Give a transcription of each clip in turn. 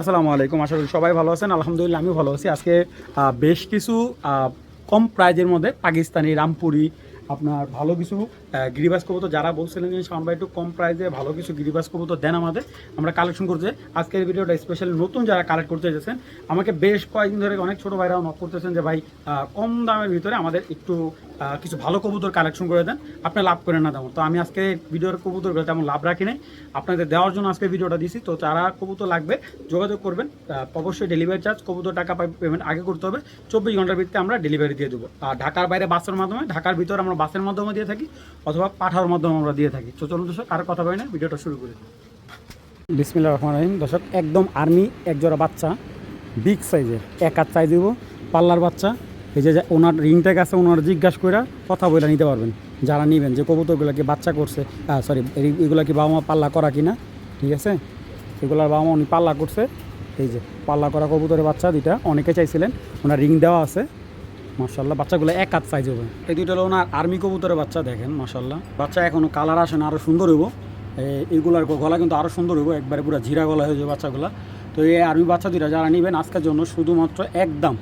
আসসালামু আলাইকুম। আশা করি সবাই ভালো আছেন। আলহামদুলিল্লাহ আমিও ভালো আছি। আজকে বেশ কিছু কম প্রাইজের মধ্যে পাকিস্তানি রামপুরি আপনার ভালো কিছু গিরিবাজ কবুতর যারা বলছিলেন যে শাওন ভাই একটু কম প্রাইসে ভালো কিছু গিরিবাজ কবুতর দেন আমাদের, আমরা কালেকশন করতে আজকের ভিডিওটা স্পেশালি নতুন যারা কালেক্ট করতে এসেছেন আমাকে বেশ কয়েকদিন ধরে অনেক ছোটো ভাইরাও নক করতেছেন যে ভাই কম দামের ভিতরে আমাদের একটু কিছু ভালো কবুতর কালেকশন করে দেন, আপনি লাভ করেন না তেমন। তো আমি আজকে ভিডিওর কবুতরগুলো তেমন লাভ রাখি নাই, আপনাদের দেওয়ার জন্য আজকে ভিডিওটা দিছি। তো যারা কবুতর লাগবে যোগাযোগ করবেন, অবশ্যই ডেলিভারি চার্জ কবুতর টাকা পেমেন্ট আগে করতে হবে। 24 ঘন্টার ভিত্তিতে আমরা ডেলিভারি দিয়ে দেবো। আর ঢাকার বাইরে বাসের মাধ্যমে, ঢাকার ভিতরে আমরা বাসের মাধ্যমে দিয়ে থাকি অথবা পাঠাওয়ার মাধ্যমে আমরা দিয়ে থাকি। তো চলুন দর্শক আর কথা বলি না, ভিডিওটা শুরু করি। বিসমিল্লাহির রহমানির রহিম। দর্শক একদম আর্মি একজোড়া বাচ্চা, বিগ সাইজের, এক হাত সাইজ দিব পাল্লার বাচ্চা। এই যে ওনার রিংটা আছে, ওনার জিজ্ঞাসা করে কথা বলে নিতে পারবেন যারা নেবেন যে কবুতরগুলো কি বাচ্চা করছে, সরি এগুলো কি বাবা মা পাল্লা করা কিনা। ঠিক আছে, এগুলোর বাবা মা উনি পাল্লা করছে। এই যে পাল্লা করা কবুতরের বাচ্চা দুইটা অনেকে চাইছিলেন, ওনার রিং দেওয়া আছে। মাশাল্লাহ বাচ্চাগুলো এক হাত সাইজ হবে। এই দুইটা হলো ওনার আর্মি কবুতরের বাচ্চা। দেখেন মাশাল্লাহ বাচ্চা এখনও কালার আসে না, আরও সুন্দর হইব। এইগুলার গলা কিন্তু আরও সুন্দর হইব, একবারে পুরো জিরা গলা হয়ে যাবে বাচ্চাগুলো। তো এই আর্মি বাচ্চা দুইটা যারা নেবেন আজকের জন্য শুধুমাত্র একদম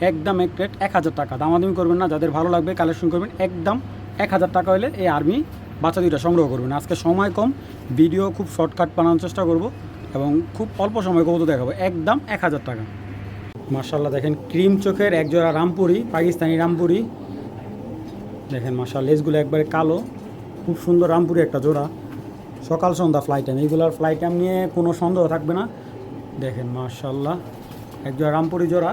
এক রেট 1000 টাকা, দামাদামি করবেন না। যাদের ভালো লাগবে কালেকশন করবেন, একদম 1000 টাকা হলে এই আর্মি বাচ্চা দুইটা সংগ্রহ করবেন। আজকে সময় কম, ভিডিও খুব শর্টকাট বানানোর চেষ্টা করব এবং খুব অল্প সময় কবুতর দেখাবো। একদম 1000 টাকা। মাশাল্লাহ দেখেন ক্রিম চোখের একজোড়া রামপুরি, পাকিস্তানি রামপুরি। দেখেন মাশাল্লাহ লেজগুলো একবারে কালো, খুব সুন্দর রামপুরি একটা জোড়া। সকাল সন্ধ্যা ফ্লাইট টাইম, এইগুলোর ফ্লাইট টাইম নিয়ে কোনো সন্দেহ থাকবে না। দেখেন মাশাল্লাহ একজোড়া রামপুরি জোড়া।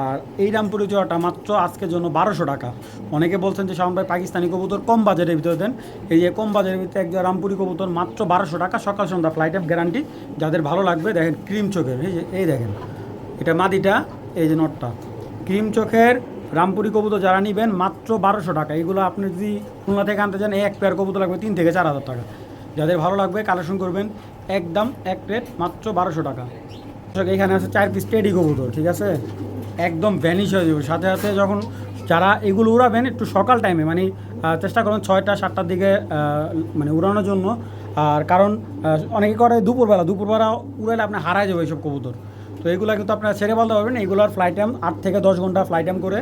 আর এই রামপুরি জোড়াটা মাত্র আজকের জন্য 1200 টাকা। অনেকে বলছেন যে শাওন ভাই পাকিস্তানি কবুতর কম বাজেটের ভিতরে দেন, এই যে কম বাজেটের ভিতরে একজোড়া রামপুরি কবুতর মাত্র 1200 টাকা, সকাল সন্ধ্যা ফ্লাইট টাইম গ্যারান্টি। যাদের ভালো লাগবে দেখেন ক্রিম চোখের, এই দেখেন এটা মাদিটা, এই যে নটটা ক্রিম চোখের রামপুরি কবুতর যারা নেবেন মাত্র 1200 টাকা। এগুলো আপনি যদি খুলনা থেকে আনতে চান এক পেয়ার কবুতর লাগবে 3 থেকে 4000 টাকা। যাদের ভালো লাগবে কালেকশন করবেন, একদম এক রেট মাত্র 1200 টাকা। এখানে আছে 4 পিস টেডি কবুতর, ঠিক আছে একদম ভ্যানিশ হয়ে যাবে সাথে সাথে। যখন যারা এগুলো উড়াবেন একটু সকাল টাইমে, মানে চেষ্টা করুন 6টা 7টার দিকে মানে উড়ানোর জন্য। আর কারণ অনেকে করে দুপুরবেলা উড়ালে আপনি হারায় যাবে এইসব কবুতর। তো এইগুলো কিন্তু আপনারা ছেড়ে বলতে পারবেন। এইগুলোর ফ্লাইট টাইম 8 থেকে 10 ঘন্টা ফ্লাইট টাইম করে।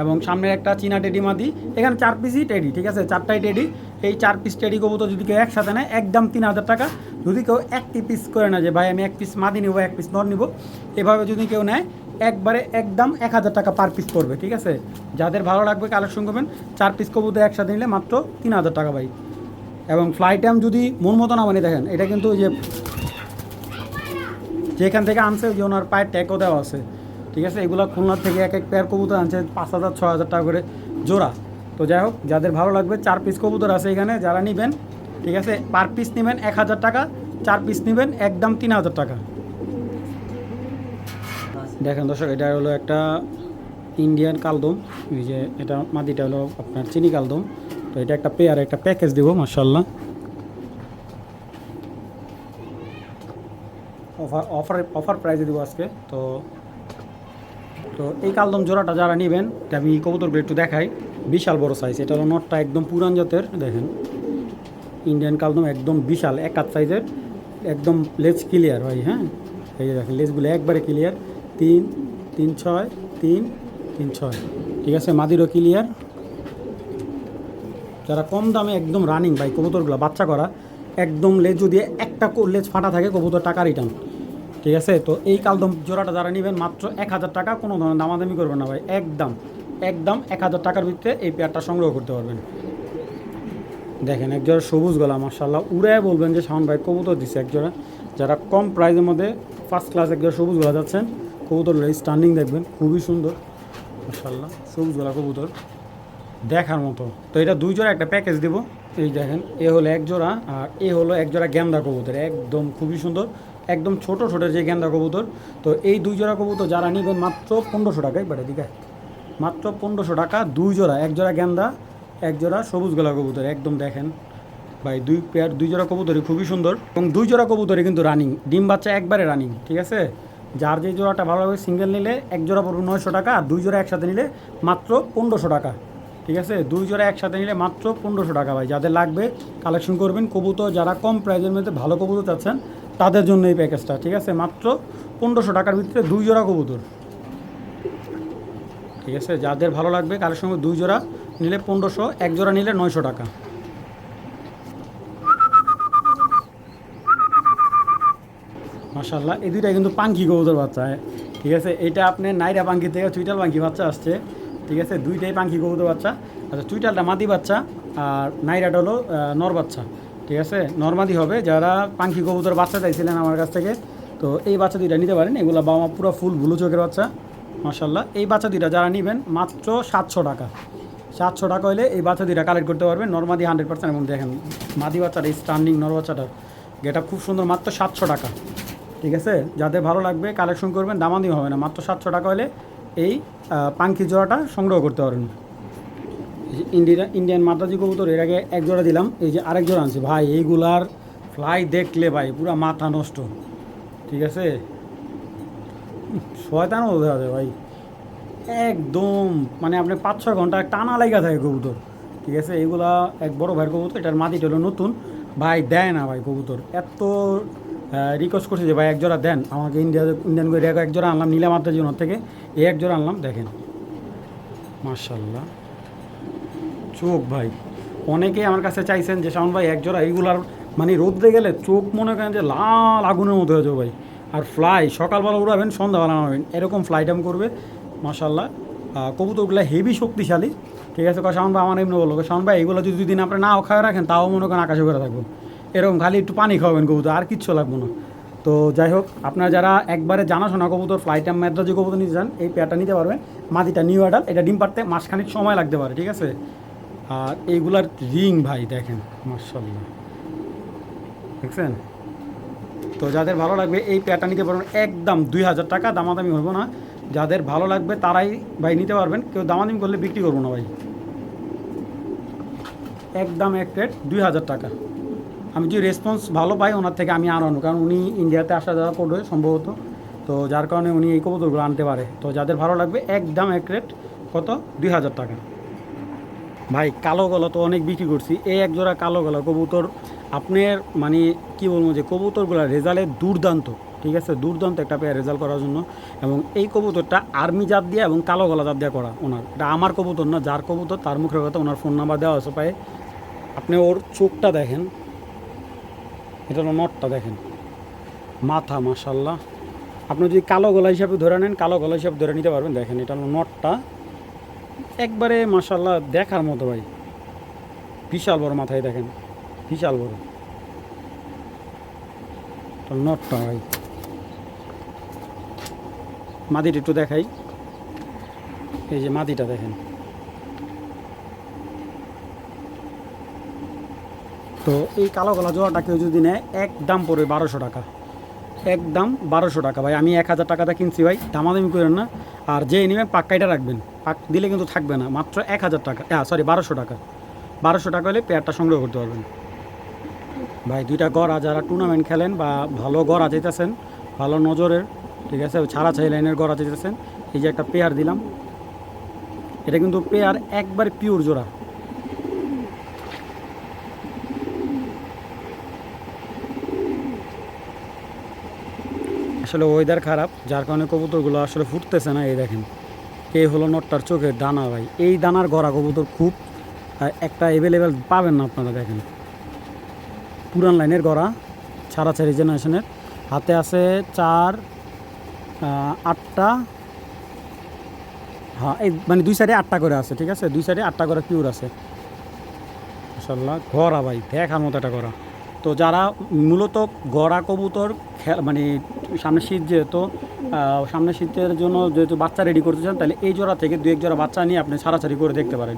এবং সামনের একটা চীনা টেডি মাদি, এখানে 4 পিসই টেডি, ঠিক আছে 4টাই টেডি। এই 4 পিস টেডি কবুতর যদি কেউ একসাথে নেয় একদম 3000 টাকা। যদি কেউ একটি পিস করে না যে ভাই আমি 1 পিস মাদি নিব 1 পিস নর নিব, এভাবে যদি কেউ নেয় একবারে একদম 1000 টাকা পার পিস পড়বে। ঠিক আছে, যাদের ভালো লাগবে কালেকশন করবেন। 4 পিস কবুতর একসাথে নিলে মাত্র 3000 টাকা ভাই। এবং ফ্লাইট টাইম যদি মন মতো না মানে দেখেন এটা কিন্তু ওই যে যেখান থেকে আনছে যে ওনার পায়ের ট্যাগও দেওয়া আছে। ঠিক আছে, এগুলো খুলনার থেকে এক পেয়ার কবুতর আনছে 5000 6000 টাকা করে জোড়া। তো যাই হোক যাদের ভালো লাগবে 4 পিস কবুতর আছে এখানে, যারা নেবেন ঠিক আছে পার পিস নেবেন 1000 টাকা, 4 পিস নেবেন একদম 3000 টাকা। দেখেন দর্শক এটা হলো একটা ইন্ডিয়ান কালদম, এই যে এটা মাদিটা হলো আপনার চিনি কালদম। তো এটা একটা পেয়ার একটা প্যাকেজ দেবো মাশাল্লাহ, অফার প্রাইসে দেবো আজকে। তো তো এই কালদম জোড়াটা যারা নেবেন আমি কবুতরগুলো একটু দেখাই। বিশাল বড় সাইজ, এটা হলো নটটা একদম পুরান জাতের। দেখেন ইন্ডিয়ান কালদম একদম বিশাল এক হাত সাইজের, একদম লেজ ক্লিয়ার ভাই। হ্যাঁ এই যে দেখেন লেজগুলো একবারে ক্লিয়ার, 3 3 6 3 3 6। ঠিক আছে মাদিরও ক্লিয়ার। যারা কম দামে একদম রানিং ভাই কবুতরগুলো বাচ্চা করা, একদম লেজ যদি একটা লেজ ফাটা থাকে কবুতর টাকা রিটার্ন। ঠিক আছে, তো এই কালদম জোড়াটা যারা নেবেন মাত্র 1000 টাকা, কোনো ধরনের দামাদামি করবেন না ভাই, একদম 1000 টাকার ভিতরে এই পেয়ারটা সংগ্রহ করতে পারবেন। দেখেন একজোড়া সবুজ গলা মাশাল্লাহ, উড়ায় বলবেন যে শাওন ভাই কবুতর দিচ্ছে একজোড়া। যারা কম প্রাইসের মধ্যে ফার্স্ট ক্লাস একজোড়া সবুজ গলা যাচ্ছেন, কবুতরগুলো স্ট্যান্ডিং দেখবেন খুবই সুন্দর মাশাল্লাহ, সবুজ গলা কবুতর দেখার মতো। তো এটা 2 জোড়া একটা প্যাকেজ দেবো। এই দেখেন এ হলো এক জোড়া, আর এ হলো এক জোড়া গেন্দা কবুতর, একদম খুবই সুন্দর, একদম ছোট ছোট যে গেন্দা কবুতর। তো এই 2 জোড়া কবুতর যারা নেবেন মাত্র 1500 টাকায় বাড়ে দিকে, মাত্র 1500 টাকা 2 জোড়া, এক জোড়া গেন্দা এক জোড়া সবুজ গলা কবুতর। একদম দেখেন ভাই 2 জোড়া কবুতরই খুবই সুন্দর। এবং 2 জোড়া কবুতরই কিন্তু রানিং, ডিম বাচ্চা একবারে রানিং। ঠিক আছে, যার যে জোড়াটা ভালো হবে সিঙ্গেল নিলে এক জোড়া পড়বে 900 টাকা, আর 2 জোড়া একসাথে নিলে মাত্র 1500 টাকা। ঠিক আছে, 2 জোড়া একসাথে নিলে মাত্র 1500 টাকা ভাই। যাদের লাগবে কালেকশন করবেন কবুতর, যারা কম প্রাইজের মধ্যে ভালো কবুতর চাচ্ছেন তাদের জন্য এই প্যাকেজটা, ঠিক আছে? মাত্র 1500 টাকার ভিতরে 2 জোড়া কবুতর, ঠিক আছে? যাদের ভালো লাগবে কালের সঙ্গে 2 জোড়া নিলে 1500, 1 জোড়া নিলে 900 টাকা। মাশাআল্লাহ, এই দুইটা কিন্তু পাঙ্কি কবুতর বাচ্চা, ঠিক আছে? এটা আপনার নাইরা পাঙ্কি থেকে চুইটাল পাঙ্কি বাচ্চা আসছে, ঠিক আছে? দুইটাই পাঙ্কি কবুতর বাচ্চা। আচ্ছা, চুইটালটা মাদি বাচ্চা আর নাইরাটা হলো নর বাচ্চা, ঠিক আছে? নরমাদি হবে। যারা পাঙ্কি কবুতর বাচ্চা চাইছিলেন আমার কাছ থেকে, তো এই বাচ্চা দুইটা নিতে পারেন। এগুলো বাবা মা পুরো ফুল ব্লু চোখের বাচ্চা, মাশাআল্লাহ। এই বাচ্চা দুইটা যারা নেবেন মাত্র 700 টাকা। 700 টাকা হলে এই বাচ্চা দুইটা কালেক্ট করতে পারবেন। নরমাদি 100%। এবং দেখেন মাদি বাচ্চাটা, এই স্টান্ডিং নর বাচ্চাটা গেটা খুব সুন্দর, মাত্র 700 টাকা, ঠিক আছে? যাদের ভালো লাগবে কালেকশন করবেন, দামাদামি হবে না। মাত্র 700 টাকা হলে এই পাঙ্কি জোড়াটা সংগ্রহ করতে পারেন। ইন্ডিয়ান মাদ্রাজি কবুতর এর আগে 1 জোড়া দিলাম, এই যে আরেক জোড়া আনছি ভাই। এইগুলার ফ্লাই দেখলে ভাই পুরো মাথা নষ্ট, ঠিক আছে? শয়তানও বোঝা যায় ভাই, একদম মানে আপনি 5-6 ঘন্টা টানা লাগা থাকে কবুতর, ঠিক আছে? এইগুলা এক বড় ভাইয়ের কবুতর, এটার মাটিটা হলো নতুন, ভাই দেয় না ভাই কবুতর। এত রিকোয়েস্ট করছে যে ভাই 1 জোড়া দেন আমাকে। ইন্ডিয়ান করে 1 জোড়া আনলাম, নীলা মাত্রা জীবন থেকে এই 1 জোড়া আনলাম। দেখেন মাশাআল্লাহ চোখ ভাই, অনেকেই আমার কাছে চাইছেন যে শাওন ভাই 1 জোড়া এইগুলার মানে রোদ্রে গেলে চোখ মনে করেন যে লাল আগুনের মতো হয়ে যাবে ভাই। আর ফ্লাই সকালবেলা উড়াবেন, সন্ধ্যাবেলা নামাবেন, এরকম ফ্লাইটাম করবে মাশাআল্লাহ। কবুতরগুলো হেভি শক্তিশালী, ঠিক আছে? শাওন ভাই আমার এমনি বললো, শাওন ভাই এগুলো যদি 2 দিন আপনি নাও খাওয়া রাখেন তাও মনে করেন আকাশে করে থাকবো, এরকম খালি একটু পানি খাওয়াবেন কবুতর, আর কিচ্ছু লাগবে না। তো যাই হোক, আপনারা যারা একবারে জানাশোনা কবুতর ফ্লাইটাম ম্যাদ্রাজি কবুতর নিতে চান, এই পেয়ারটা নিতে পারবেন। মাদিটা নিউ অ্যাডাল্ট, এটা ডিম পাড়তে মাসখানিক সময় লাগতে পারে, ঠিক আছে? আর এইগুলার রিং ভাই দেখেন মাশাআল্লাহ, দেখছেন? তো যাদের ভালো লাগবে এই পেয়ারটা নিতে পারবেন, একদম 2000 টাকা, দামাদামি হইব না। যাদের ভালো লাগবে তারাই ভাই নিতে পারবেন, কেউ দামাদামি করলে বিক্রি করবো না ভাই। একদম এক রেট 2000 টাকা। আমি যদি রেসপন্স ভালো পাই ওনার থেকে আমি আর আনবো, কারণ উনি ইন্ডিয়াতে আসা যাওয়া করবে সম্ভবত, তো যার কারণে উনি এই কবুতরগুলো আনতে পারে। তো যাদের ভালো লাগবে একদম এক রেট, কত? 2000 টাকা। ভাই কালো গলা তো অনেক বিক্রি করছি, এই 1 জোড়া কালো গলা কবুতর আপনার মানে কি বলবো যে কবুতরগুলো রেজাল্টে দুর্দান্ত, ঠিক আছে? দুর্দান্ত একটা পেয়ার রেজাল্ট করার জন্য। এবং এই কবুতরটা আর্মি জাত দিয়ে এবং কালো গলা জাত দিয়ে করা ওনার। এটা আমার কবুতর না, যার কবুতর তার মুখের কথা। ওনার ফোন নাম্বার দেওয়া আছে পায়ে। আপনি ওর চোখটা দেখেন, এটা হলো নটটা দেখেন, মাথা মাশাআল্লাহ। আপনি যদি কালো গলা হিসাবে ধরে নেন, কালো গলা হিসাবে ধরে নিতে পারবেন। দেখেন এটা হলো নটটা, একবারে মাশাআল্লাহ দেখার মতো ভাই, বিশাল বড় মাথায় দেখেন, বিশাল বড় নটটা ভাই। মাদিটা একটু দেখাই, এই যে মাদিটা দেখেন। তো এই কালো গলা জোড়াটা কেউ যদি নেয় একদম পড়বে 1200 টাকা, একদম 1200 টাকা ভাই। আমি 1000 টাকাটা কিনছি ভাই, দামাদামি করেন না। আর যে নেবেন পাক্কাইটা রাখবেন, পাক দিলে কিন্তু থাকবে না। মাত্র 1000 টাকা, সরি 1200 টাকা। 1200 টাকা হলে পেয়ারটা সংগ্রহ করতে পারবেন ভাই। 2টা গড়া যারা টুর্নামেন্ট খেলেন বা ভালো গড়া চাইতেছেন, ভালো নজরের, ঠিক আছে? ছাড়া ছাই লাইনের গড়া চাইতেছেন, এই যে একটা পেয়ার দিলাম, এটা কিন্তু পেয়ার একবারে পিওর জোড়া। আসলে ওয়েদার খারাপ, যার কারণে কবুতরগুলো আসলে ফুটতেছে না। এই দেখেন, এই হলো নটটার চোখের দানা ভাই। এই দানার গড়া কবুতর খুব একটা অ্যাভেলেবেল পাবেন না আপনারা। দেখেন পুরান লাইনের গড়া, ছাড়াছাড়ি জেনারেশনের। হাতে আছে 4 8টা, হ্যাঁ এই মানে 2 সাইডে 8টা করে আছে, ঠিক আছে? 2 সাইডে 8টা করে পিওর আছে মাশাআল্লাহ। গড়া ভাই দেখার মতো একটা গড়া। তো যারা মূলত গড়া কবুতর মানে সামনে শীত, যেহেতু সামনে শীতের জন্য যেহেতু বাচ্চা রেডি করতে চান, তাহলে এই জোড়া থেকে 2-1 জোড়া বাচ্চা নিয়ে আপনি ছাড়াছাড়ি করে দেখতে পারেন।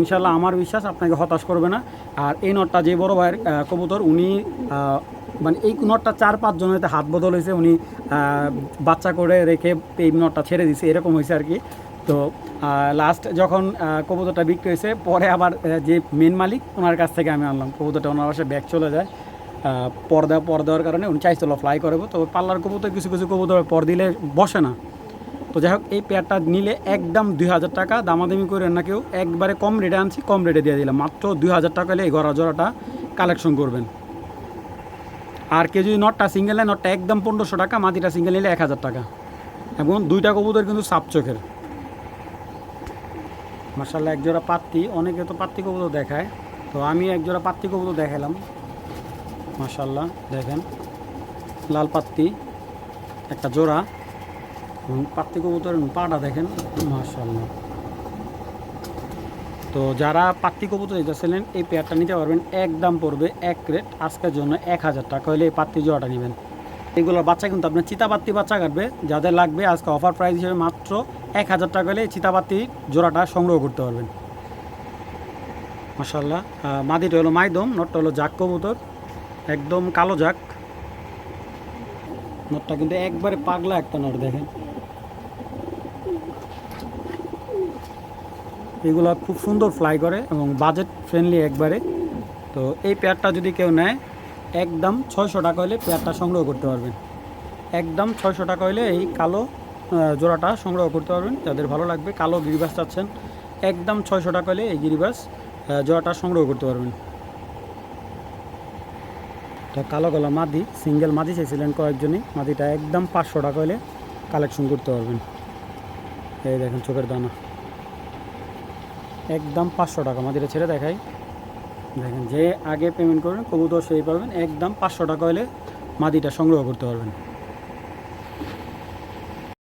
ইনশাল্লাহ আমার বিশ্বাস আপনাকে হতাশ করবে না। আর এই নটটা যে বড় ভাইয়ের কবুতর, উনি মানে এই নটটা 4-5 জনের হাত বদল হয়েছে, উনি বাচ্চা করে রেখে এই নটটা ছেড়ে দিছে, এরকম হয়েছে আর কি। তো লাস্ট যখন কবুতরটা বিক্রি হয়েছে, পরে আবার যে মেন মালিক ওনার কাছ থেকে আমি আনলাম কবুতরটা। ওনার বাসায় ব্যাগ চলে যায়, পর দেওয়ার কারণে উনি চাইছিল ফ্লাই করবো। তো পাল্লার কবুতর কিছু কিছু কবুতর পর দিলে বসে না। তো যাই হোক, এই পেয়ারটা নিলে একদম 2000 টাকা, দামাদামি করেন না কেউ। একবারে কম রেটে আনছি, কম রেটে দিয়ে দিলাম। মাত্র 2000 টাকা হলে এই গড়া জোড়াটা কালেকশন করবেন। আর কেউ যদি নটটা সিঙ্গেল নেয়, নটটা একদম 1500 টাকা, মাদিটা সিঙ্গেল নিলে 1000 টাকা। এবং দুইটা কবুতর কিন্তু সাপ চোখের। মাশাআল্লাহ, এক জোড়া পাত্তি, অনেকে তো পাত্তি কবুতর দেখায়, তো আমি এক জোড়া পাত্তি কবুতর দেখালাম। মাশাআল্লাহ দেখেন, লাল পাত্তি একটা জোড়া, এবং পাত্তি কবুতরের পাটা দেখেন মাশাআল্লাহ। তো যারা পাত্তি কবুতর চাইছিলেন এই পেয়ারটা নিতে পারবেন, একদম পড়বে এক রেট আজকের জন্য 1000 টাকা হলে এই পাত্তি জোড়াটা নেবেন। এগুলোর বাচ্চা কিন্তু আপনার চিতাপাত্তি বাচ্চা কাটবে, যাদের লাগবে আজকে অফার প্রাইস হিসেবে মাত্র 1000 টাকা হলে চিতাপাত্তি জোড়াটা সংগ্রহ করতে পারবেন। মাশাআল্লাহ, মাদিটা হলো মাইদম, নটটা হলো জাক কবুতর, একদম কালো জাক। নটটা কিন্তু একবারে পাগলা একটা নট দেখেন। এগুলো খুব সুন্দর ফ্লাই করে এবং বাজেট ফ্রেন্ডলি একবারে। তো এই পেয়ারটা যদি কেউ নেয়, একদম 600 টাকা হলে পেয়ারটা সংগ্রহ করতে পারবেন। একদম 600 টাকা হলে এই কালো জোড়াটা সংগ্রহ করতে পারবেন। যাদের ভালো লাগবে, কালো গিরিবাস চাচ্ছেন, একদম 600 টাকা হলে এই গিরিবাস জোড়াটা সংগ্রহ করতে পারবেন। তো কালো গলা মাদি, সিঙ্গেল মাদি চাইছিলেন কয়েকজনই, মাদিটা একদম 500 টাকা হলে কালেকশন করতে পারবেন। এই দেখেন চোখের দানা, একদম 500 টাকা। মাদিটা ছেড়ে দেখাই, দেখেন যে আগে পেমেন্ট করবেন কবুতর সেই পাবেন, একদম 500 টাকা হলে মাদিটা সংগ্রহ করতে পারবেন।